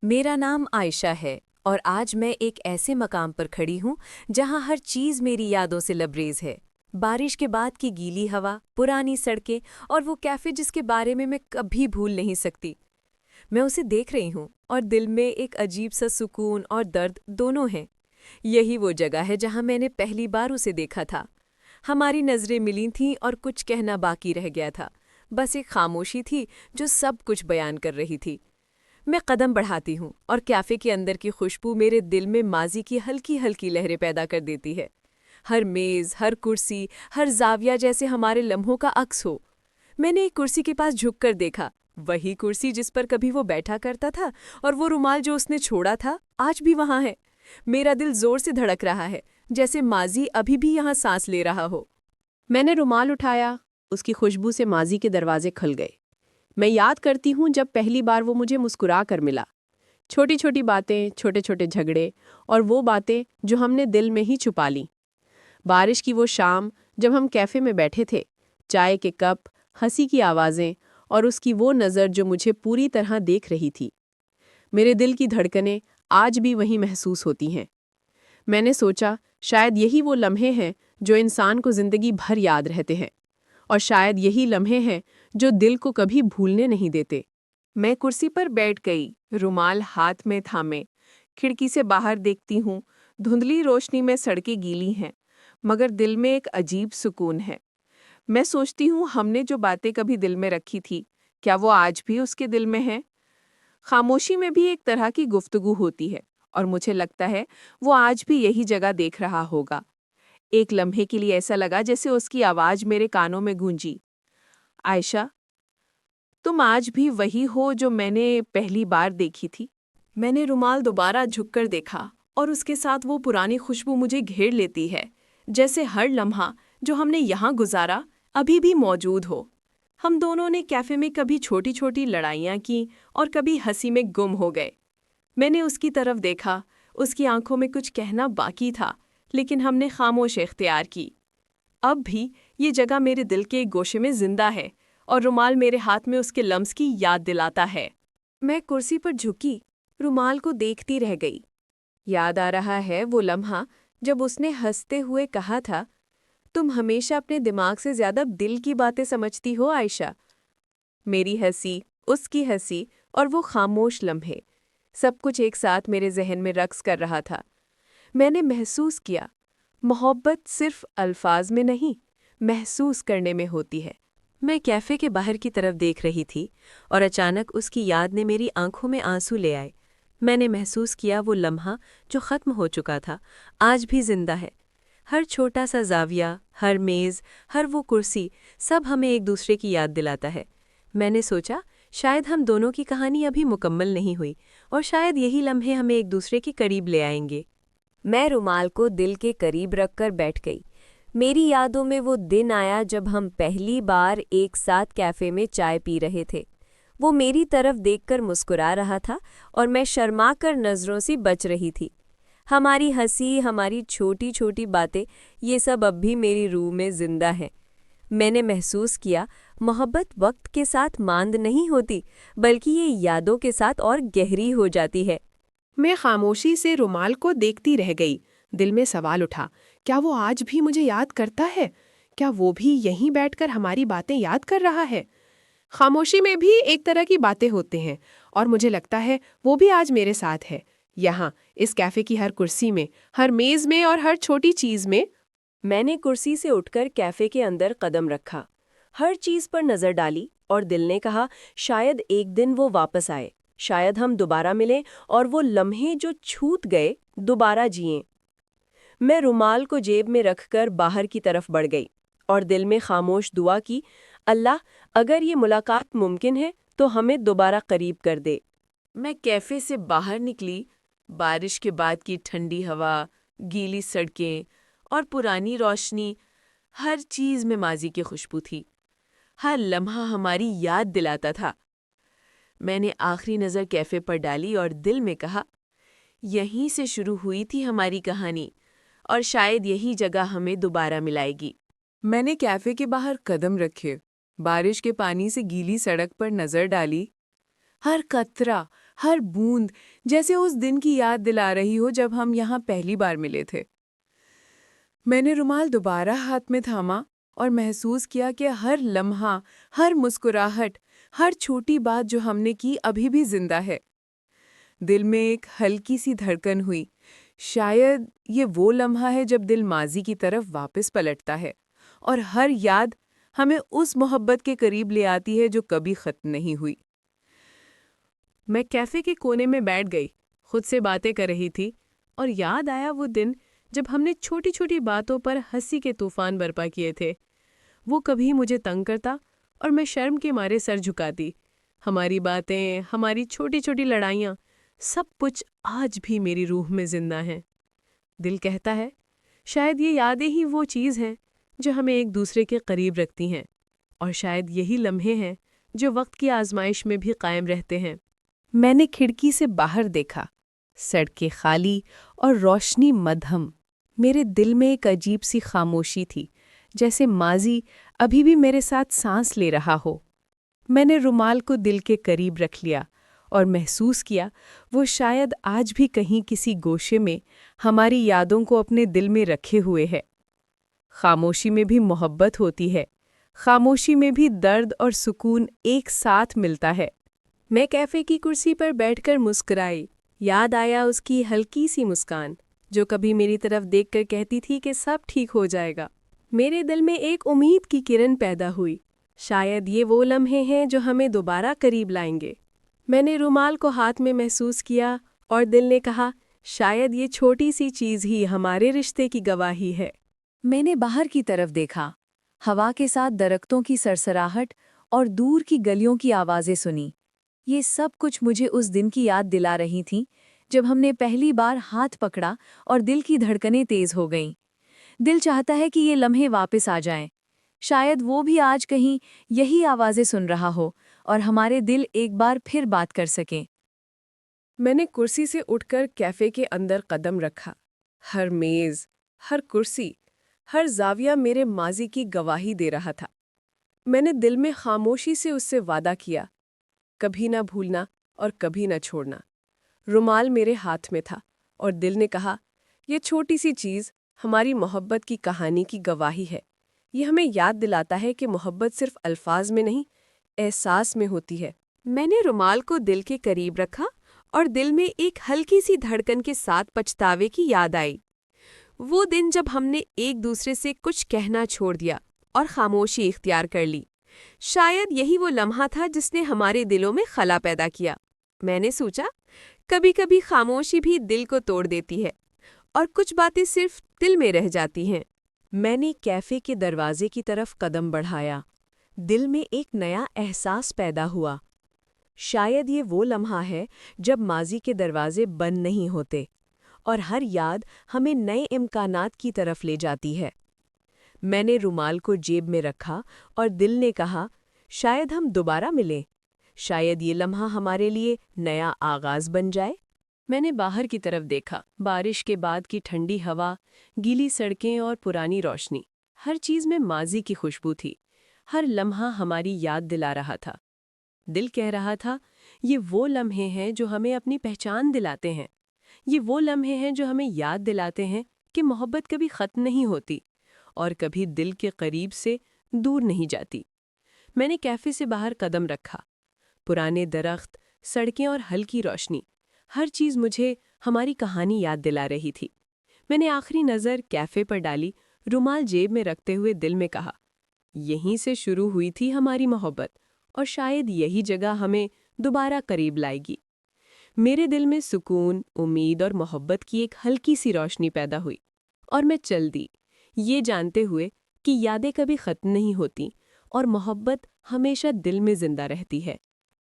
میرا نام عائشہ ہے اور آج میں ایک ایسے مقام پر کھڑی ہوں جہاں ہر چیز میری یادوں سے لبریز ہے۔ بارش کے بعد کی گیلی ہوا، پرانی سڑکیں اور وہ کیفے جس کے بارے میں کبھی بھول نہیں سکتی۔ میں اسے دیکھ رہی ہوں اور دل میں ایک عجیب سا سکون اور درد دونوں ہیں۔ یہی وہ جگہ ہے جہاں میں نے پہلی بار اسے دیکھا تھا۔ ہماری نظریں ملی تھیں اور کچھ کہنا باقی رہ گیا تھا، بس ایک خاموشی تھی جو سب کچھ بیان کر رہی تھی۔ میں قدم بڑھاتی ہوں اور کیفے کے اندر کی خوشبو میرے دل میں ماضی کی ہلکی ہلکی لہریں پیدا کر دیتی ہے۔ ہر میز، ہر کرسی، ہر زاویہ جیسے ہمارے لمحوں کا عکس ہو۔ میں نے ایک کرسی کے پاس جھک کر دیکھا، وہی کرسی جس پر کبھی وہ بیٹھا کرتا تھا، اور وہ رومال جو اس نے چھوڑا تھا آج بھی وہاں ہے۔ میرا دل زور سے دھڑک رہا ہے، جیسے ماضی ابھی بھی یہاں سانس لے رہا ہو۔ میں نے رومال اٹھایا، اس کی خوشبو سے ماضی کے دروازے کھل گئے۔ میں یاد کرتی ہوں جب پہلی بار وہ مجھے مسکرا کر ملا۔ چھوٹی چھوٹی باتیں، چھوٹے چھوٹے جھگڑے، اور وہ باتیں جو ہم نے دل میں ہی چھپا لیں۔ بارش کی وہ شام جب ہم کیفے میں بیٹھے تھے، چائے کے کپ، ہنسی کی آوازیں، اور اس کی وہ نظر جو مجھے پوری طرح دیکھ رہی تھی۔ میرے دل کی دھڑکنیں آج بھی وہی محسوس ہوتی ہیں۔ میں نے سوچا شاید یہی وہ لمحے ہیں جو انسان کو زندگی بھر یاد رہتے ہیں، اور شاید یہی لمحے ہیں جو دل کو کبھی بھولنے نہیں دیتے۔ میں کرسی پر بیٹھ گئی، رومال ہاتھ میں تھامے، کھڑکی سے باہر دیکھتی ہوں۔ دھندلی روشنی میں سڑکیں گیلی ہیں، مگر دل میں ایک عجیب سکون ہے۔ میں سوچتی ہوں ہم نے جو باتیں کبھی دل میں رکھی تھی، کیا وہ آج بھی اس کے دل میں ہیں؟ خاموشی میں بھی ایک طرح کی گفتگو ہوتی ہے، اور مجھے لگتا ہے وہ آج بھی یہی جگہ دیکھ رہا ہوگا۔ ایک لمحے کے لیے ایسا لگا جیسے اس کی آواز میرے کانوں میں گونجی، عائشہ، تم آج بھی وہی ہو جو میں نے پہلی بار دیکھی تھی۔ میں نے رومال دوبارہ جھک کر دیکھا، اور اس کے ساتھ وہ پرانی خوشبو مجھے گھیر لیتی ہے، جیسے ہر لمحہ جو ہم نے یہاں گزارا ابھی بھی موجود ہو۔ ہم دونوں نے کیفے میں کبھی چھوٹی چھوٹی لڑائیاں کی اور کبھی ہنسی میں گم ہو گئے۔ میں نے اس کی طرف دیکھا، اس کی آنکھوں میں کچھ کہنا باقی تھا، لیکن ہم نے خاموش اختیار کی۔ اب بھی یہ جگہ میرے دل کے ایک گوشے میں زندہ ہے، اور رومال میرے ہاتھ میں اس کے لمس کی یاد دلاتا ہے۔ میں کرسی پر جھکی، رومال کو دیکھتی رہ گئی۔ یاد آ رہا ہے وہ لمحہ جب اس نے ہنستے ہوئے کہا تھا، تم ہمیشہ اپنے دماغ سے زیادہ دل کی باتیں سمجھتی ہو عائشہ۔ میری ہنسی، اس کی ہنسی، اور وہ خاموش لمحے، سب کچھ ایک ساتھ میرے ذہن میں رقص کر رہا تھا۔ میں نے محسوس کیا، محبت صرف الفاظ میں نہیں، محسوس کرنے میں ہوتی ہے۔ میں کیفے کے باہر کی طرف دیکھ رہی تھی، اور اچانک اس کی یاد نے میری آنکھوں میں آنسو لے آئے۔ میں نے محسوس کیا وہ لمحہ جو ختم ہو چکا تھا آج بھی زندہ ہے۔ ہر چھوٹا سا زاویہ، ہر میز، ہر وہ کرسی، سب ہمیں ایک دوسرے کی یاد دلاتا ہے۔ میں نے سوچا شاید ہم دونوں کی کہانی ابھی مکمل نہیں ہوئی، اور شاید یہی لمحے ہمیں ایک دوسرے کے قریب لے آئیں گے۔ میں رومال کو دل کے قریب رکھ کر بیٹھ گئی۔ میری یادوں میں وہ دن آیا جب ہم پہلی بار ایک ساتھ کیفے میں چائے پی رہے تھے۔ وہ میری طرف دیکھ کر مسکرا رہا تھا، اور میں شرما کر نظروں سے بچ رہی تھی۔ ہماری ہنسی، ہماری چھوٹی چھوٹی باتیں، یہ سب اب بھی میری روح میں زندہ ہیں۔ میں نے محسوس کیا محبت وقت کے ساتھ ماند نہیں ہوتی، بلکہ یہ یادوں کے ساتھ اور گہری ہو جاتی ہے۔ میں خاموشی سے رومال کو دیکھتی رہ گئی۔ دل میں سوال اٹھا، کیا وہ آج بھی مجھے یاد کرتا ہے؟ کیا وہ بھی یہیں بیٹھ کر ہماری باتیں یاد کر رہا ہے؟ خاموشی میں بھی ایک طرح کی باتیں ہوتے ہیں، اور مجھے لگتا ہے وہ بھی آج میرے ساتھ ہے، یہاں اس کیفے کی ہر کرسی میں، ہر میز میں، اور ہر چھوٹی چیز میں۔ میں نے کرسی سے اٹھ کر کیفے کے اندر قدم رکھا، ہر چیز پر نظر ڈالی، اور دل نے کہا شاید ایک دن وہ واپس آئے، شاید ہم دوبارہ ملیں اور وہ لمحے جو چھوٹ گئے دوبارہ جئیں۔ میں رومال کو جیب میں رکھ کر باہر کی طرف بڑھ گئی، اور دل میں خاموش دعا کی، اللہ، اگر یہ ملاقات ممکن ہے تو ہمیں دوبارہ قریب کر دے۔ میں کیفے سے باہر نکلی، بارش کے بعد کی ٹھنڈی ہوا، گیلی سڑکیں اور پرانی روشنی، ہر چیز میں ماضی کی خوشبو تھی۔ ہر لمحہ ہماری یاد دلاتا تھا۔ میں نے آخری نظر کیفے پر ڈالی اور دل میں کہا، یہیں سے شروع ہوئی تھی ہماری کہانی، اور شاید یہی جگہ ہمیں دوبارہ ملائے گی۔ میں نے کیفے کے باہر قدم رکھے، بارش کے پانی سے گیلی سڑک پر نظر ڈالی۔ ہر قطرہ، ہر بوند جیسے اس دن کی یاد دلا رہی ہو جب ہم یہاں پہلی بار ملے تھے۔ میں نے رومال دوبارہ ہاتھ میں تھاما اور محسوس کیا کہ ہر لمحہ، ہر مسکراہٹ، ہر چھوٹی بات جو ہم نے کی ابھی بھی زندہ ہے۔ دل میں ایک ہلکی سی دھڑکن ہوئی۔ شاید یہ وہ لمحہ ہے جب دل ماضی کی طرف واپس پلٹتا ہے اور ہر یاد ہمیں اس محبت کے قریب لے آتی ہے جو کبھی ختم نہیں ہوئی۔ میں کیفے کے کونے میں بیٹھ گئی، خود سے باتیں کر رہی تھی، اور یاد آیا وہ دن جب ہم نے چھوٹی چھوٹی باتوں پر ہنسی کے طوفان برپا کیے تھے۔ وہ کبھی مجھے تنگ کرتا اور میں شرم کے مارے سر جھکاتی۔ ہماری باتیں، ہماری چھوٹی چھوٹی لڑائیاں، سب کچھ آج بھی میری روح میں زندہ ہیں۔ دل کہتا ہے شاید یہ یادیں ہی وہ چیز ہیں جو ہمیں ایک دوسرے کے قریب رکھتی ہیں، اور شاید یہی لمحے ہیں جو وقت کی آزمائش میں بھی قائم رہتے ہیں۔ میں نے کھڑکی سے باہر دیکھا، سڑکیں خالی اور روشنی مدھم۔ میرے دل میں ایک عجیب سی خاموشی تھی، جیسے ماضی ابھی بھی میرے ساتھ سانس لے رہا ہو۔ میں نے رومال کو دل کے قریب رکھ لیا اور محسوس کیا وہ شاید آج بھی کہیں کسی گوشے میں ہماری یادوں کو اپنے دل میں رکھے ہوئے ہے۔ خاموشی میں بھی محبت ہوتی ہے، خاموشی میں بھی درد اور سکون ایک ساتھ ملتا ہے۔ میں کیفے کی کرسی پر بیٹھ کر مسکرائی۔ یاد آیا اس کی ہلکی سی مسکان، جو کبھی میری طرف دیکھ کر کہتی تھی کہ سب ٹھیک ہو جائے گا۔ میرے دل میں ایک امید کی کرن پیدا ہوئی، شاید یہ وہ لمحے ہیں جو ہمیں دوبارہ قریب لائیں گے۔ میں نے رومال کو ہاتھ میں محسوس کیا اور دل نے کہا شاید یہ چھوٹی سی چیز ہی ہمارے رشتے کی گواہی ہے۔ میں نے باہر کی طرف دیکھا، ہوا کے ساتھ درختوں کی سرسراہٹ اور دور کی گلیوں کی آوازیں سنی۔ یہ سب کچھ مجھے اس دن کی یاد دلا رہی تھیں جب ہم نے پہلی بار ہاتھ پکڑا اور دل کی دھڑکنیں تیز ہو گئیں۔ دل چاہتا ہے کہ یہ لمحے واپس آ جائیں۔ شاید وہ بھی آج کہیں یہی آوازیں سن رہا ہو اور ہمارے دل ایک بار پھر بات کر سکیں۔ میں نے کرسی سے اٹھ کر کیفے کے اندر قدم رکھا۔ ہر میز، ہر کرسی، ہر زاویہ میرے ماضی کی گواہی دے رہا تھا۔ میں نے دل میں خاموشی سے اس سے وعدہ کیا، کبھی نہ بھولنا اور کبھی نہ چھوڑنا۔ رومال میرے ہاتھ میں تھا اور دل نے کہا یہ چھوٹی سی چیز ہماری محبت کی کہانی کی گواہی ہے۔ یہ ہمیں یاد دلاتا ہے کہ محبت صرف الفاظ میں نہیں، احساس میں ہوتی ہے۔ میں نے رومال کو دل کے قریب رکھا اور دل میں ایک ہلکی سی دھڑکن کے ساتھ پچھتاوے کی یاد آئی۔ وہ دن جب ہم نے ایک دوسرے سے کچھ کہنا چھوڑ دیا اور خاموشی اختیار کر لی۔ شاید یہی وہ لمحہ تھا جس نے ہمارے دلوں میں خلا پیدا کیا۔ میں نے سوچا کبھی کبھی خاموشی بھی دل کو توڑ دیتی ہے اور کچھ باتیں صرف دل میں رہ جاتی ہیں۔ میں نے کیفے کے دروازے کی طرف قدم بڑھایا۔ دل میں ایک نیا احساس پیدا ہوا۔ شاید یہ وہ لمحہ ہے جب ماضی کے دروازے بند نہیں ہوتے اور ہر یاد ہمیں نئے امکانات کی طرف لے جاتی ہے۔ میں نے رومال کو جیب میں رکھا اور دل نے کہا شاید ہم دوبارہ ملیں، شاید یہ لمحہ ہمارے لیے نیا آغاز بن جائے۔ میں نے باہر کی طرف دیکھا، بارش کے بعد کی ٹھنڈی ہوا، گیلی سڑکیں اور پرانی روشنی، ہر چیز میں ماضی کی خوشبو تھی۔ ہر لمحہ ہماری یاد دلا رہا تھا۔ دل کہہ رہا تھا یہ وہ لمحے ہیں جو ہمیں اپنی پہچان دلاتے ہیں، یہ وہ لمحے ہیں جو ہمیں یاد دلاتے ہیں کہ محبت کبھی ختم نہیں ہوتی اور کبھی دل کے قریب سے دور نہیں جاتی۔ میں نے کیفے سے باہر قدم رکھا۔ پرانے درخت، سڑکیں اور ہلکی روشنی، ہر چیز مجھے ہماری کہانی یاد دلا رہی تھی۔ میں نے آخری نظر کیفے پر ڈالی، رومال جیب میں رکھتے ہوئے دل میں کہا یہیں سے شروع ہوئی تھی ہماری محبت اور شاید یہی جگہ ہمیں دوبارہ قریب لائے گی۔ میرے دل میں سکون، امید اور محبت کی ایک ہلکی سی روشنی پیدا ہوئی اور میں چل دی، یہ جانتے ہوئے کہ یادیں کبھی ختم نہیں ہوتی اور محبت ہمیشہ دل میں زندہ رہتی ہے۔